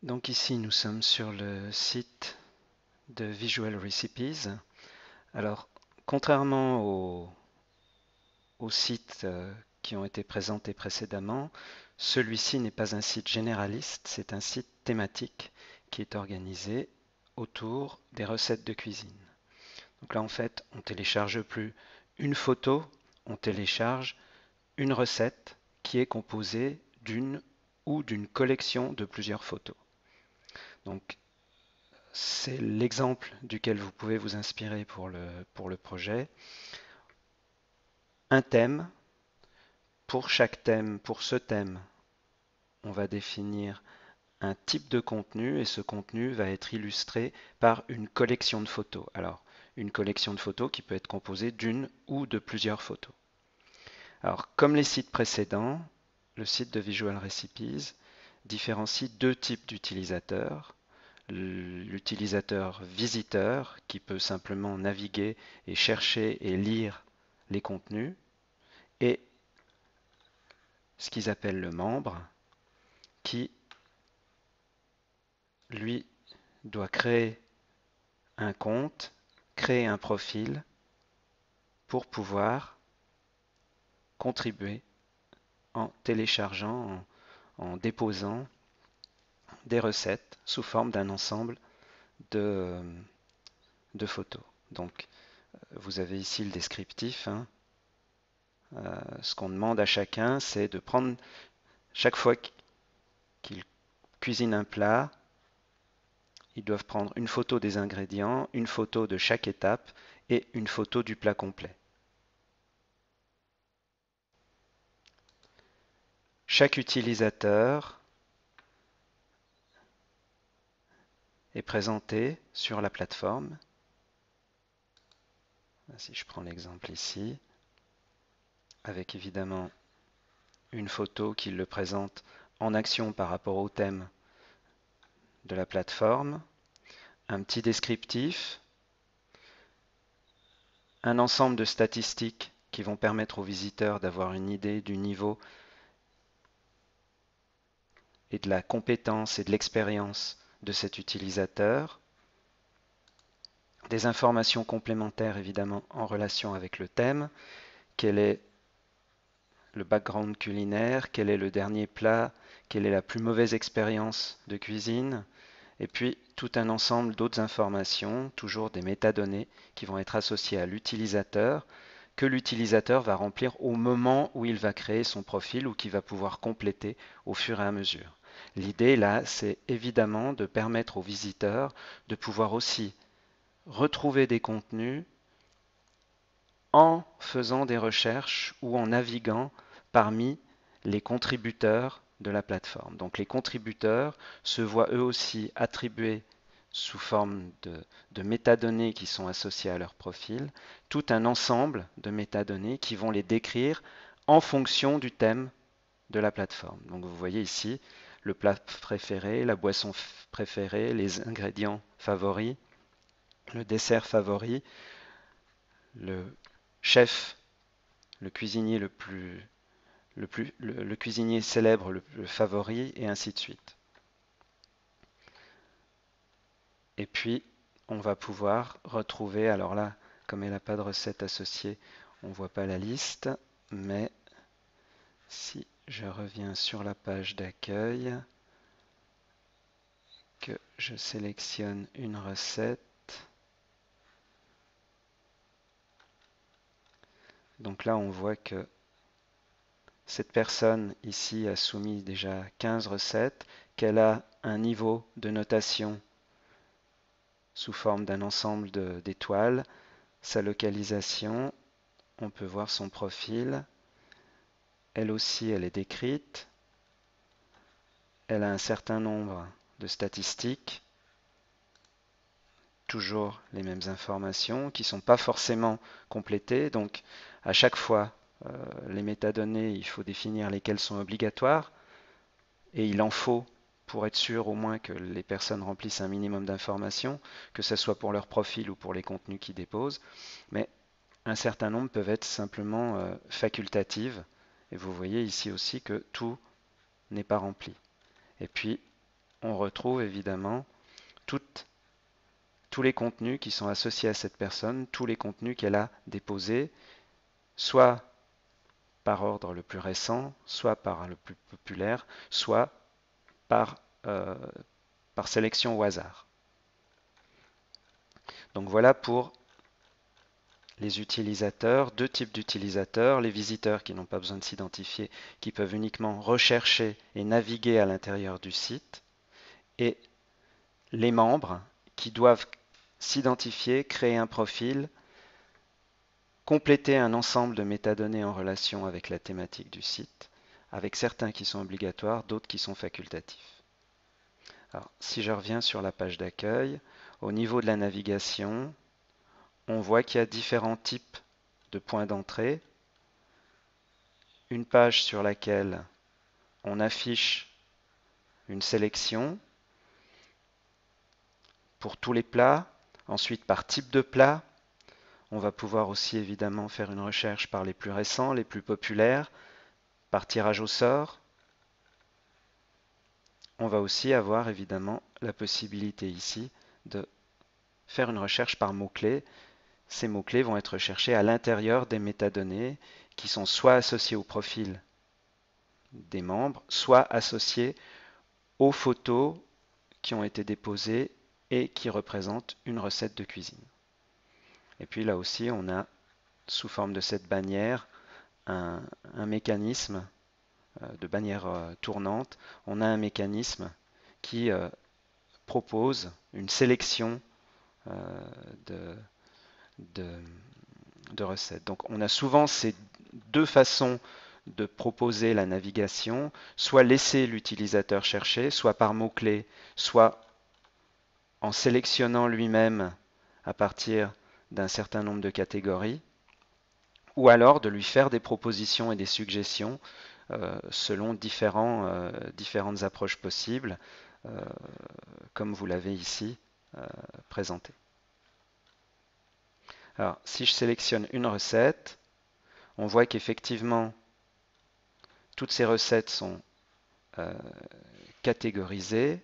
Donc ici, nous sommes sur le site de Visual Recipes. Alors, contrairement aux sites qui ont été présentés précédemment, celui-ci n'est pas un site généraliste, c'est un site thématique qui est organisé autour des recettes de cuisine. Donc là, en fait, on télécharge plus une photo, on télécharge une recette qui est composée d'une ou d'une collection de plusieurs photos. Donc, c'est l'exemple duquel vous pouvez vous inspirer pour le projet. Un thème. Pour chaque thème, pour ce thème, on va définir un type de contenu et ce contenu va être illustré par une collection de photos. Alors, une collection de photos qui peut être composée d'une ou de plusieurs photos. Alors, comme les sites précédents, le site de Visual Recipes différencie deux types d'utilisateurs. L'utilisateur visiteur qui peut simplement naviguer et chercher et lire les contenus et ce qu'ils appellent le membre qui, lui, doit créer un compte, créer un profil pour pouvoir contribuer en téléchargeant, en déposant des recettes sous forme d'un ensemble de, photos. Donc, vous avez ici le descriptif. Ce qu'on demande à chacun, c'est de prendre chaque fois qu'ils cuisinent un plat, ils doivent prendre une photo des ingrédients, une photo de chaque étape et une photo du plat complet. Chaque utilisateur est présenté sur la plateforme. Si je prends l'exemple ici, avec évidemment une photo qui le présente en action par rapport au thème de la plateforme, un petit descriptif, un ensemble de statistiques qui vont permettre aux visiteurs d'avoir une idée du niveau et de la compétence et de l'expérience de cet utilisateur, des informations complémentaires évidemment en relation avec le thème, quel est le background culinaire, quel est le dernier plat, quelle est la plus mauvaise expérience de cuisine, et puis tout un ensemble d'autres informations, toujours des métadonnées qui vont être associées à l'utilisateur, que l'utilisateur va remplir au moment où il va créer son profil ou qu'il va pouvoir compléter au fur et à mesure. L'idée là, c'est évidemment de permettre aux visiteurs de pouvoir aussi retrouver des contenus en faisant des recherches ou en naviguant parmi les contributeurs de la plateforme. Donc les contributeurs se voient eux aussi attribuer sous forme de métadonnées qui sont associées à leur profil, tout un ensemble de métadonnées qui vont les décrire en fonction du thème de la plateforme. Donc vous voyez ici le plat préféré, la boisson préférée, les ingrédients favoris, le dessert favori, le chef, le cuisinier le cuisinier célèbre, le favori, et ainsi de suite. Et puis, on va pouvoir retrouver, alors là, comme elle n'a pas de recette associée, on ne voit pas la liste, mais si je reviens sur la page d'accueil, que je sélectionne une recette, donc là on voit que cette personne ici a soumis déjà 15 recettes, qu'elle a un niveau de notation sous forme d'un ensemble d'étoiles, sa localisation, on peut voir son profil, elle aussi elle est décrite, elle a un certain nombre de statistiques, toujours les mêmes informations qui ne sont pas forcément complétées, donc à chaque fois les métadonnées, il faut définir lesquelles sont obligatoires, et il en faut pour être sûr au moins que les personnes remplissent un minimum d'informations, que ce soit pour leur profil ou pour les contenus qu'ils déposent, mais un certain nombre peuvent être simplement facultatives, et vous voyez ici aussi que tout n'est pas rempli. Et puis, on retrouve évidemment tous les contenus qui sont associés à cette personne, tous les contenus qu'elle a déposés, soit par ordre le plus récent, soit par le plus populaire, soit par, euh, par sélection au hasard. Donc voilà pour les utilisateurs, deux types d'utilisateurs, les visiteurs qui n'ont pas besoin de s'identifier, qui peuvent uniquement rechercher et naviguer à l'intérieur du site, et les membres qui doivent s'identifier, créer un profil, compléter un ensemble de métadonnées en relation avec la thématique du site, avec certains qui sont obligatoires, d'autres qui sont facultatifs. Alors, si je reviens sur la page d'accueil, au niveau de la navigation, on voit qu'il y a différents types de points d'entrée. Une page sur laquelle on affiche une sélection pour tous les plats, ensuite par type de plat. On va pouvoir aussi évidemment faire une recherche par les plus récents, les plus populaires, par tirage au sort. On va aussi avoir évidemment la possibilité ici de faire une recherche par mots-clés. Ces mots-clés vont être recherchés à l'intérieur des métadonnées qui sont soit associées au profil des membres, soit associées aux photos qui ont été déposées et qui représentent une recette de cuisine. Et puis là aussi, on a, sous forme de cette bannière, un mécanisme de bannière tournante. On a un mécanisme qui propose une sélection de, de, de recettes. Donc on a souvent ces deux façons de proposer la navigation, soit laisser l'utilisateur chercher, soit par mots-clés, soit en sélectionnant lui-même à partir d'un certain nombre de catégories, ou alors de lui faire des propositions et des suggestions selon différentes approches possibles, euh, comme vous l'avez ici présenté. Alors, si je sélectionne une recette, on voit qu'effectivement, toutes ces recettes sont catégorisées.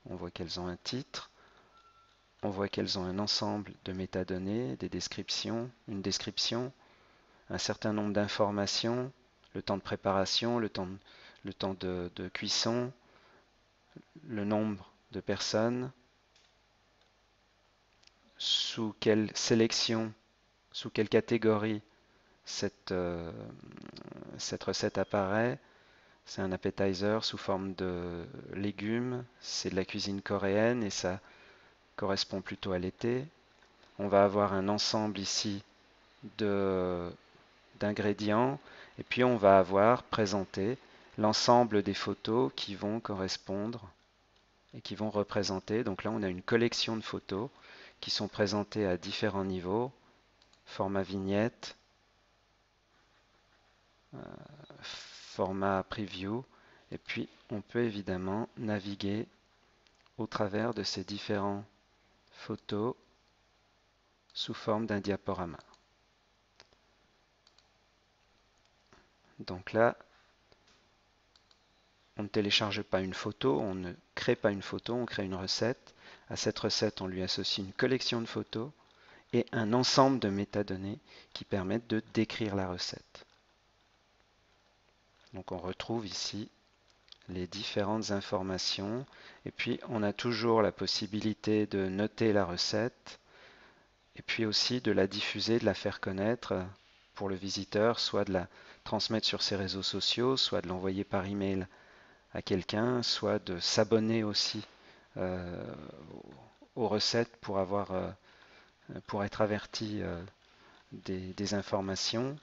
On voit qu'elles ont un titre. On voit qu'elles ont un ensemble de métadonnées, des descriptions, une description, un certain nombre d'informations, le temps de préparation, le temps de cuisson, le nombre de personnes, sous quelle sélection, sous quelle catégorie cette recette apparaît. C'est un appetizer sous forme de légumes, c'est de la cuisine coréenne et ça correspond plutôt à l'été. On va avoir un ensemble ici d'ingrédients et puis on va avoir présenté l'ensemble des photos qui vont correspondre et qui vont représenter. Donc là, on a une collection de photos qui sont présentées à différents niveaux, format vignette, format preview, et puis on peut évidemment naviguer au travers de ces différentes photos sous forme d'un diaporama. Donc là, on ne télécharge pas une photo, on ne crée pas une photo, on crée une recette. À cette recette, on lui associe une collection de photos et un ensemble de métadonnées qui permettent de décrire la recette. Donc on retrouve ici les différentes informations et puis on a toujours la possibilité de noter la recette et puis aussi de la diffuser, de la faire connaître pour le visiteur, soit de la transmettre sur ses réseaux sociaux, soit de l'envoyer par email à quelqu'un, soit de s'abonner aussi euh, aux recettes pour être averti des informations.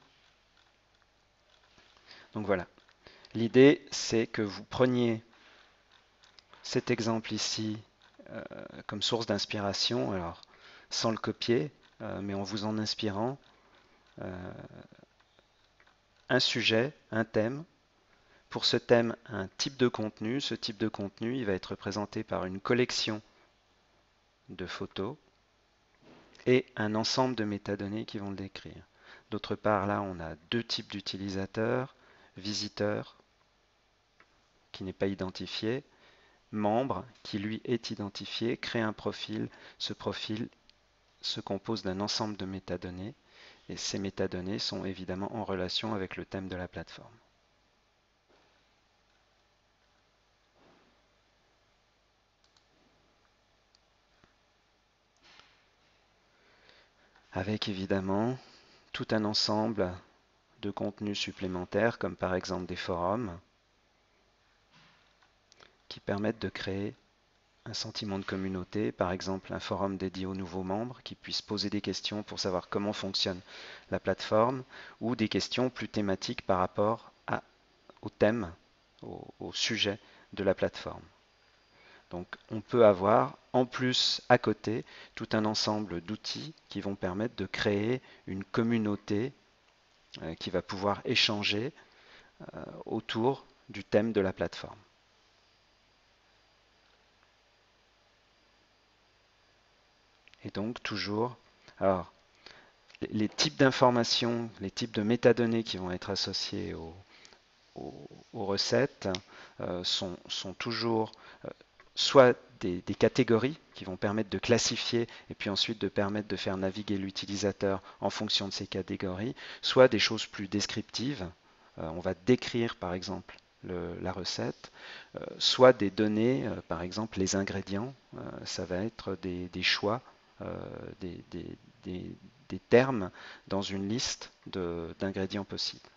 Donc voilà. L'idée, c'est que vous preniez cet exemple ici comme source d'inspiration, alors sans le copier, mais en vous en inspirant un sujet, un thème. Pour ce thème, un type de contenu. Ce type de contenu, il va être représenté par une collection de photos et un ensemble de métadonnées qui vont le décrire. D'autre part, là, on a deux types d'utilisateurs, visiteurs, qui n'est pas identifié, membre qui lui est identifié, crée un profil. Ce profil se compose d'un ensemble de métadonnées et ces métadonnées sont évidemment en relation avec le thème de la plateforme. Avec évidemment tout un ensemble de contenus supplémentaires comme par exemple des forums qui permettent de créer un sentiment de communauté, par exemple un forum dédié aux nouveaux membres qui puissent poser des questions pour savoir comment fonctionne la plateforme ou des questions plus thématiques par rapport au thème, au sujet de la plateforme. Donc on peut avoir en plus à côté tout un ensemble d'outils qui vont permettre de créer une communauté qui va pouvoir échanger autour du thème de la plateforme. Et donc toujours, alors les types d'informations, les types de métadonnées qui vont être associés aux recettes sont toujours soit des catégories qui vont permettre de classifier et puis ensuite de permettre de faire naviguer l'utilisateur en fonction de ces catégories, soit des choses plus descriptives. On va décrire par exemple la recette, soit des données, par exemple les ingrédients, ça va être des choix, des, des- des- des termes dans une liste d'ingrédients possibles.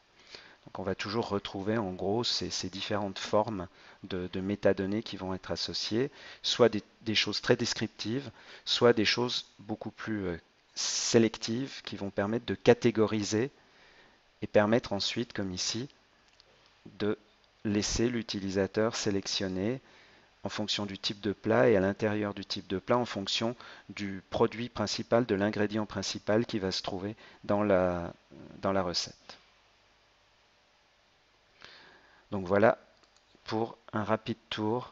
Donc on va toujours retrouver en gros ces différentes formes de métadonnées qui vont être associées, soit des choses très descriptives, soit des choses beaucoup plus sélectives qui vont permettre de catégoriser et permettre ensuite, comme ici, de laisser l'utilisateur sélectionner en fonction du type de plat et à l'intérieur du type de plat en fonction du produit principal, de l'ingrédient principal qui va se trouver dans la recette. Donc voilà pour un rapide tour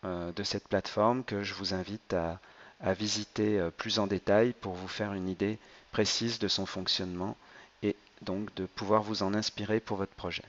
de cette plateforme que je vous invite à visiter plus en détail pour vous faire une idée précise de son fonctionnement et donc de pouvoir vous en inspirer pour votre projet.